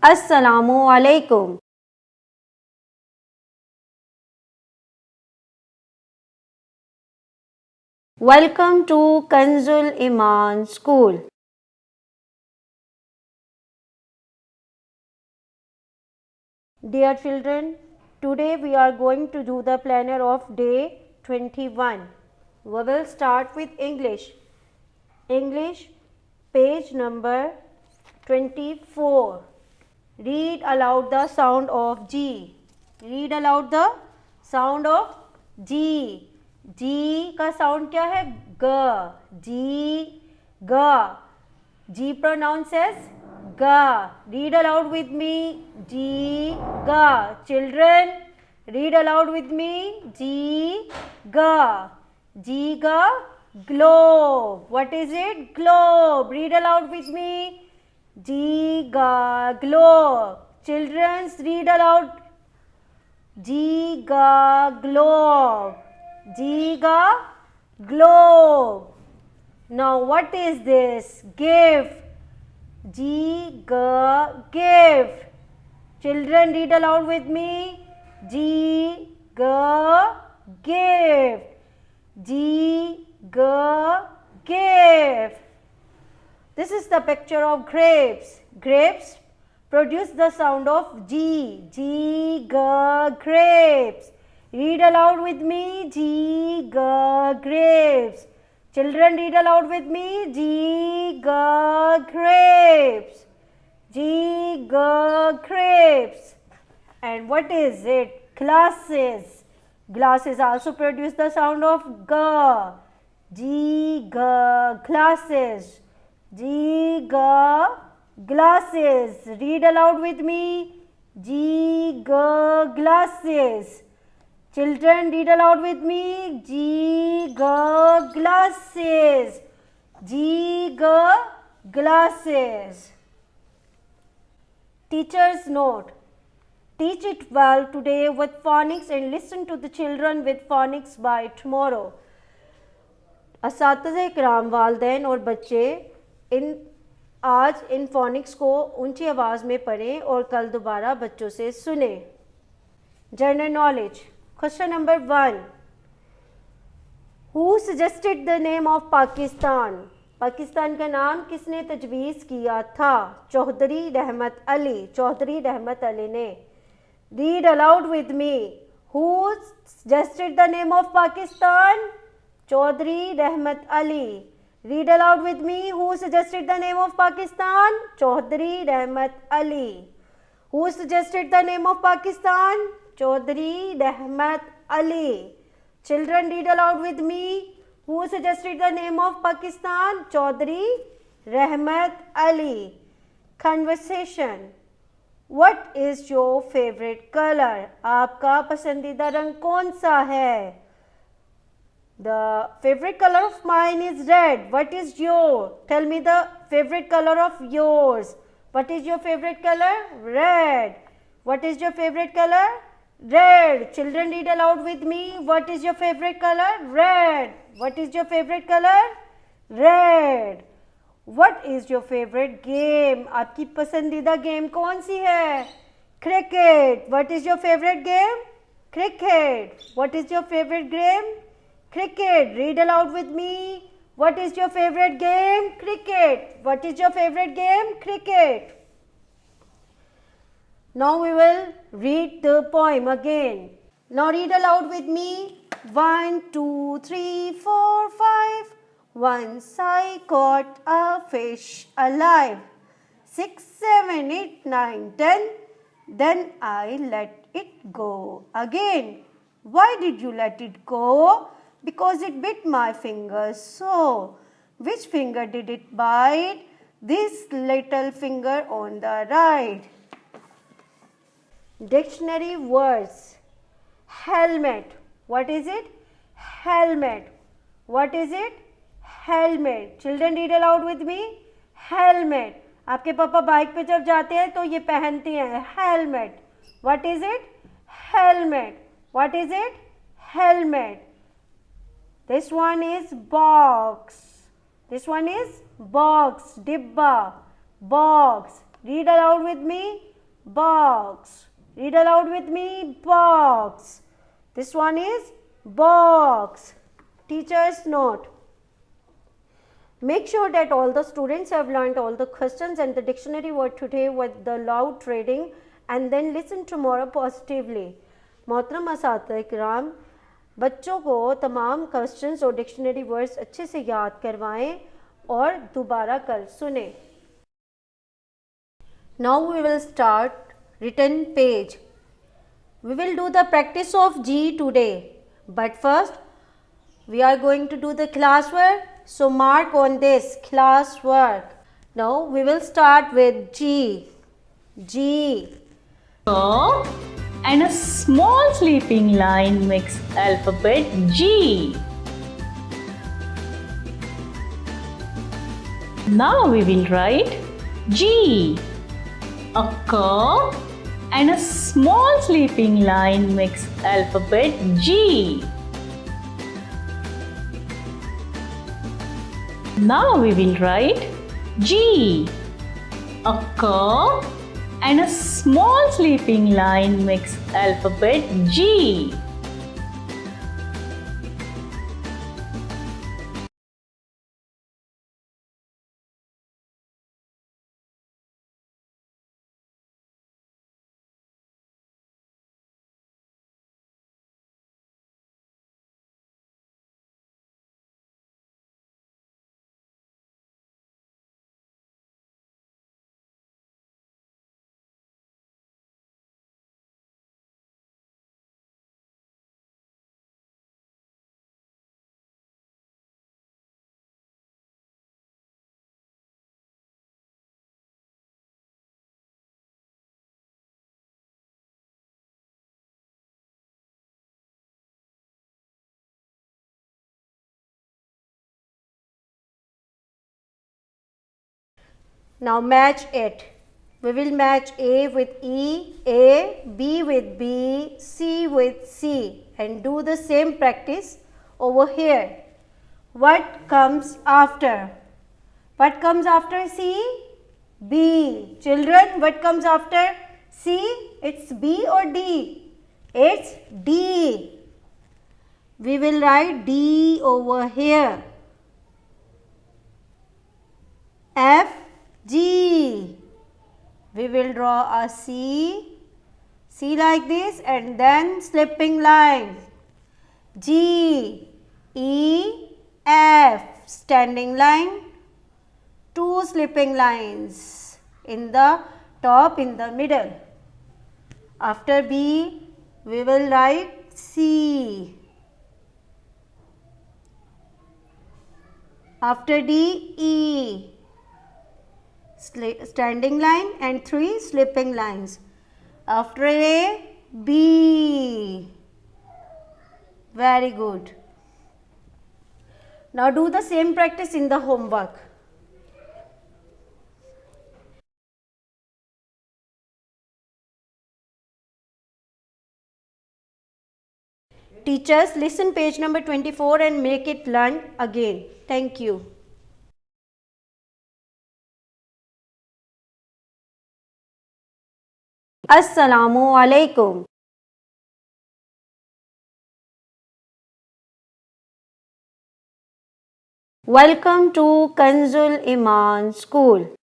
अस्सलामु अलैकुम। Welcome to Kanzul Iman School. Dear children, today we are going to do the planner of day 21. We will start with English. English, page number 24. Read aloud the sound of G. Read aloud the sound of G. G का sound क्या है? G. G. G. G pronounced as G. Read aloud with me. G. G. Children, read aloud with me. G. G. G. G. Globe. What is it? Globe. Read aloud with me. G. G. Globe. Children, read aloud. G. G. Globe. G. G. Globe. Now what is this? Gift. G. G. Gift. Children, read aloud with me. G. G. Gift. G. G. Gift. This is the picture of grapes. Grapes produce the sound of G. G. G. Grapes. Read aloud with me. G. G. Grapes. Children, read aloud with me. G. G. Grapes. G. G. Grapes. And what is it? Glasses. Glasses also produce the sound of G. G. G. Glasses. G. G. Glasses. Read aloud with me. G. G. Glasses. Children, read aloud with me. G. G. Glasses. G. G. Glasses. Teacher's note. Teach it well today with phonics and listen to the children with phonics by tomorrow. असातिज़े इकराम, वालिदैन और बच्चे आज इन phoenix को ऊंची आवाज़ में पढ़ें और कल दोबारा बच्चों से सुने. General knowledge. Question number 1. Who suggested the name of Pakistan? Pakistan का नाम किसने तजवीज़ किया था? चौधरी रहमत अली. चौधरी रहमत अली ने. Read aloud with me. Who suggested the name of Pakistan? Chaudhry Rahmat Ali. Read aloud with me. Who suggested the name of Pakistan? Chaudhry Rahmat Ali. Who suggested the name of Pakistan? Chaudhry Rahmat Ali. Children, read aloud with me. Who suggested the name of Pakistan? Chaudhry Rahmat Ali. Conversation. What is your favorite color? आपका पसंदीदा रंग कौन सा है? The favorite color of mine is red. What is your? Tell me the favorite color of yours. What is your favorite color? Red. What is your favorite color? Red. Children, read aloud with me. What is your favorite color? Red. What is your favorite color? Red. What is your favorite game? आपकी पसंदीदा game कौन सी है? Cricket. What is your favorite game? Cricket. What is your favorite game? Cricket. Read aloud with me. What is your favorite game? Cricket. What is your favorite game? Cricket. Now we will read the poem again. Now read aloud with me. 1, 2, 3, 4, 5. Once I caught a fish alive. 6, 7, 8, 9, 10. Then I let it go again. Why did you let it go? Because it bit my finger so. Which finger did it bite? This little finger on the right. Dictionary words. Helmet. What is it? Helmet. What is it? Helmet. Children, read aloud with me. Helmet. आपके पापा bike पे जब जाते हैं तो ये पहनते हैं. Helmet. What is it? Helmet. What is it? Helmet. This one is box. This one is box. Dibba. Box. Read aloud with me. box. Read aloud with me, box. This one is box. Teacher's note. Make sure that all the students have learned all the questions and the dictionary word today with the loud reading and then listen tomorrow positively. मोहतरम असातिज़-ए-किराम, बच्चों को तमाम questions और dictionary words अच्छे से याद करवाएं और दोबारा कल सुने. Now we will start written page. We will do the practice of G today, but first we are going to do the classwork. So mark on this classwork. Now we will start with G. G. And a small sleeping line makes alphabet G. Now we will write G. A curve and a small sleeping line makes alphabet G. Now we will write G. A curve and a small sleeping line makes alphabet G. Now match it. We will match A with E, A, B with B, C with C and do the same practice over here. What comes after? What comes after C? B. Children, what comes after C? It's B or D? It's D. We will write D over here. F, G. We will draw a C like this and then slipping line. G, E, F, standing line, two slipping lines in the top, in the middle. After B, we will write C. After D, E, standing line and three slipping lines. After A, B. Very good. Now do the same practice in the homework. Teachers, listen page number 24 and make it learn again. Thank you. Assalamu alaikum. Welcome to Kanzul Iman School.